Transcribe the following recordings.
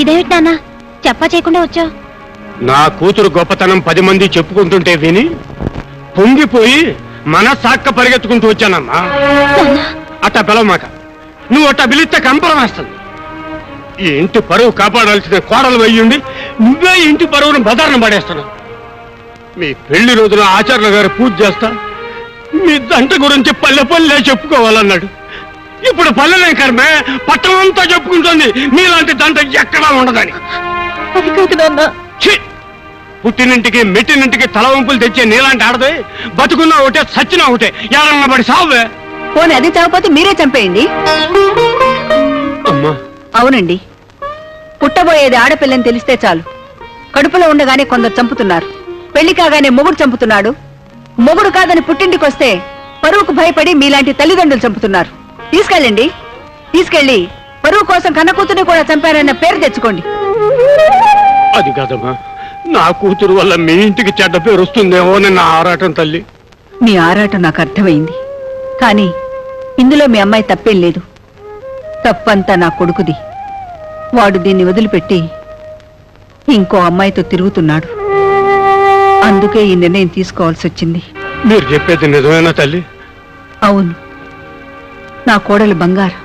ఇదేమిటి నాన్న చెప్పా చేయకుండా వచ్చావు? నా కూతురు గొప్పతనం 10 మంది చెప్పుకుంటుంటే విని పొంగిపోయి మనసాక్క పరిగెత్తుకుంటూ వచ్చానమ్మా. అట్టా పిలవమాక, నువ్వు అట్టా పిలిస్తే కంపరం వేస్తుంది. ఈ ఇంటి పరువు కాపాడాల్సిన కోడలు అయ్యుండి నువ్వే ఇంటి పరువును బదారణ పడేస్తున్నావు. మీ పెళ్లి రోజున ఆచార్య గారు పూజ చేస్తా మీ దంట గురించి పల్లె పల్లె చెప్పుకోవాలన్నాడు. ఇప్పుడు పల్లెలే కర్మే పట్టణం అంతా చెప్పుకుంటుంది మీలాంటి దంట ఎక్కడా ఉండదని. అది కాదు నాన్న. పుట్టినింటికి మెట్టినింటికి తలవంపులు తెచ్చే నీలాంటి ఆడదే బతుకున్నా ఒకటే సచ్చినా ఒకటే ఎవరన్నా పడి సావే. పోనీ అది చావపోతే మీరే చంపేయండి. అమ్మా అవునండి, పుట్టబోయేది ఆడపిల్లని తెలిస్తే చాలు కడుపులో ఉండగానే కొందరు చంపుతున్నారు. పెళ్లి కాగానే మొగుడు చంపుతున్నాడు. మొగుడు కాదని పుట్టింటికి వస్తే పరువుకు భయపడి మీలాంటి తల్లిదండ్రులు చంపుతున్నారు. తీసుకెళ్ళండి, తీసుకెళ్లి పరువు కోసం కన్న కూతుర్ని కూడా చంపారన్న పేరు తెచ్చుకోండి. అది కాదమ్మా, నా కూతురు వల్ల మీ ఇంటికి చెడ్డ పేరు వస్తుందేమో అని నా ఆరాటం తల్లి. మీ ఆరాటం నాకు అర్థమైంది, కానీ ఇందులో మీ అమ్మాయి తప్పేం లేదు. తప్పంతా నా కొడుకుది. వాడు దీన్ని వదిలిపెట్టి ఇంకో అమ్మాయితో తిరుగుతున్నాడు. అందుకే ఈ నిర్ణయం తీసుకోవాల్సి వచ్చింది. మీరు చెప్పేది నిజమేనా తల్లి? అవును, నా కోడలు బంగారు.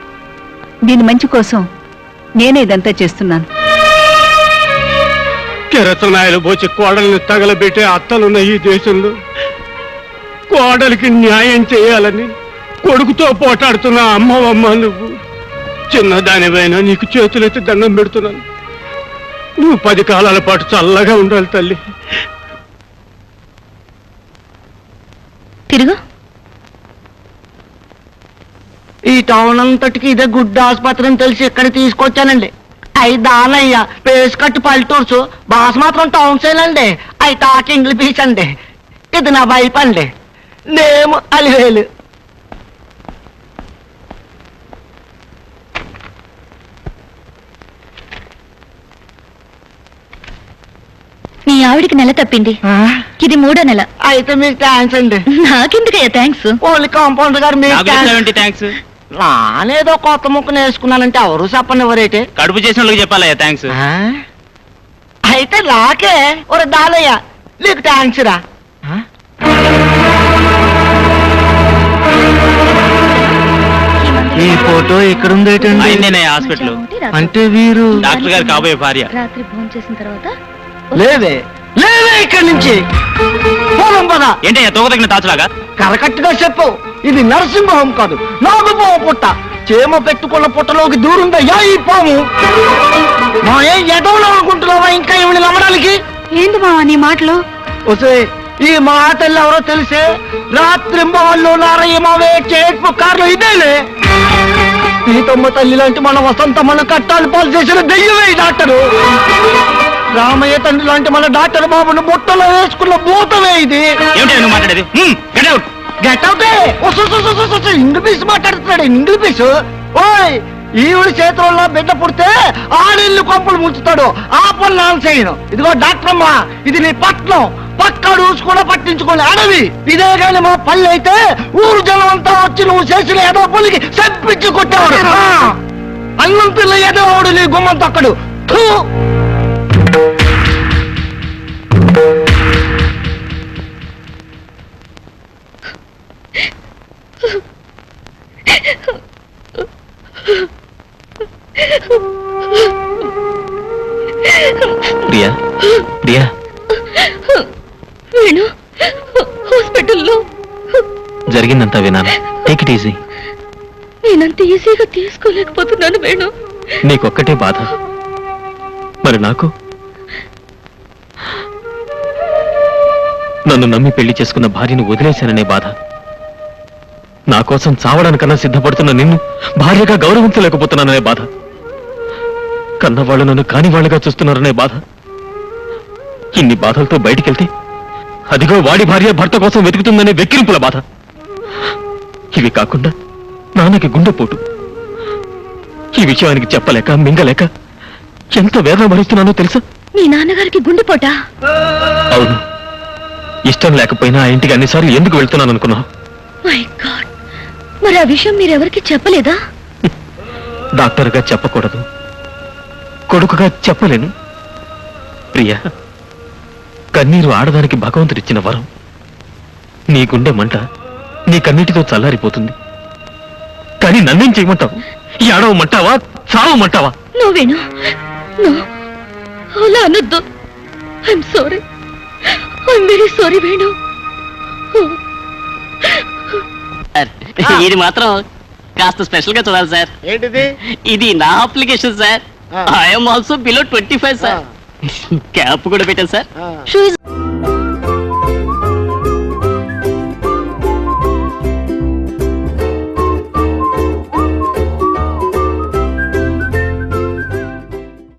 దీని మంచి కోసం నేనే ఇదంతా చేస్తున్నాను. కిరసనాయలు పోచి కోడల్ని తగలబెట్టే అత్తలున్న ఈ దేశంలో కోడలికి న్యాయం చేయాలని కొడుకుతో పోటాడుతున్న అమ్మవమ్మ నువ్వు. చిన్నదానివైనా నీకు చేతులెత్తి దండం పెడుతున్నాను. నువ్వు 10 కాలాల పాటు చల్లగా ఉండాలి తల్లి. తిరుగు. ఈ టౌన్ అంతటికి ఇదే గుడ్డ ఆసుపత్రి అని తెలిసి ఇక్కడ తీసుకొచ్చానండి. అయి దానయ్య పేస్ కట్టు పల్లెటూర్సు భాష మాత్రం టౌన్ సైల్ అండి. అయి టాక్ ఇంగ్లీష్ అండి. ఇది నా వైపు అండి. నేమ్ అలివేలు. నీ ఆవిడికి నెల తప్పింది, ఇది 3వ నెల. అయితే మీకు థ్యాంక్స్ అండి. నాకెందుకయ్యా థ్యాంక్స్? ఓన్లీ కాంపౌండర్ గారు మీకు థ్యాంక్స్. నానేదో కొత్త ముక్క నేర్చుకున్నానంటే ఎవరు చెప్పనివ్వరేటే. కడుపు చేసిన వాళ్ళకి చెప్పాలయ్యా థ్యాంక్స్. అయితే నాకే ఒక దానయ్య నీకు థ్యాంక్స్ రా. ఈ ఫోటో ఎక్కడుందేటండి? నేనే హాస్పిటల్. అంటే వీరు డాక్టర్ గారు కాబోయే భార్య. రాత్రి భోజనం చేసిన తర్వాత లేవే లేవే ఇక్కడి నుంచి పోలం పదా. ఏంటయ్యా తోక తగిన తాచులాగా? కరకట్టుగా చెప్పు, ఇది నరసింహం కాదు, నాగుపాము పుట్ట. చేమ పెట్టుకున్న పుట్టలోకి దూరుందయ్యా ఈ పాము. మా ఏం ఎదవలో అనుకుంటున్నావా ఇంకా ఏమిని నమ్మడానికి? ఏంటి మావా నీ మాటలు? వసే ఈ మా తల్లి ఎవరో తెలిసే రాత్రి వాళ్ళు నారయ్యమావే చేట్పు కార్లు ఇదేలే. సీతమ్మ తల్లి లాంటి మన వసంత మన కట్టాలు పాలు చేసిన దెయ్యమే ఈ డాక్టరు. రామయ్య తండ్రి లాంటి మన డాక్టర్ బాబును బుట్టలో వేసుకున్న భూతమే ఇది. ఏమిటి మాట్లాడేది? గెటౌటే ఇంగ్లీష్ మాట్లాడుతున్నాడు. ఇంగ్లీష్ ఓయ్ ఈవిడ చేతుల్లో బిడ్డ పుడితే ఆడిల్లు కొంపలు ముంచుతాడు. ఆ పనులు నాన్న చేయను. ఇదిగో డాక్టర్ అమ్మా, ఇది నీ పట్నం. పక్క రూల్స్ కూడా పట్టించుకోండి. అడవి ఇదే కానీ మా పల్లె అయితే ఊరు జనం అంతా వచ్చి నువ్వు చేసిన ఏదో పులికి చంపించి కొట్టేవాడు. అన్నం పిల్ల ఏదోవాడు నీ గుమ్మం తక్కడు. ప్రియా ప్రియా వేణు హాస్పిటల్లో జరిగిందంతా వినాను. Take it easy. నేనంత ఈజీగా తీసుకోలేకపోతున్నాను వేణు. నీకొక్కటే బాధ, మరి నాకు? నన్ను నమ్మి పెళ్లి చేసుకున్న భార్యను వదిలేశాననే బాధ. నా కోసం చావడానికన్నా సిద్ధపడుతున్న నిన్ను భార్యగా గౌరవించలేకపోతున్నాననే బాధ. కన్నవాళ్ళు నన్ను కానివాళ్లుగా చూస్తున్నారనే బాధ. ఇన్ని బాధలతో బయటికెళ్తే అదిగో వాడి భార్య భర్త కోసం వెతుకుతుందనే వెక్కిరింపుల బాధ. ఇవి కాకుండా నాన్నకి గుండెపోటు. ఈ విషయానికి చెప్పలేక మింగలేక ఎంత వేదన భరిస్తున్నానో తెలుసా? మీ నాన్నగారికి గుండెపోటా? అవును. ఇష్టం లేకపోయినా ఆ ఇంటికి అన్నిసార్లు ఎందుకు వెళ్తున్నాను అనుకున్నావు? మై గాడ్, మరి ఆ విషయం మీరెవరికి చెప్పలేదా? డాక్టర్గా చెప్పకూడదు, కొడుకుగా చెప్పలేను. ప్రియా, కన్నీరు ఆడదానికి భగవంతుడిచ్చిన వరం. నీ గుండె మంట నీ కన్నీటితో చల్లారిపోతుంది. కానీ నన్నేం చేయమంటావు? ఏడవమంటావా, చావమంటావా? నువ్వేను అలా అనొద్దు. I'm sorry, I'm very sorry Venu. ఇది మాత్రం కాస్త స్పెషల్ గా చూడాలి సార్. ఏంటిది? ఇది నా application sir. I'm also below 25 sir. Cap కూడా పెట్టాను సార్. Shoe is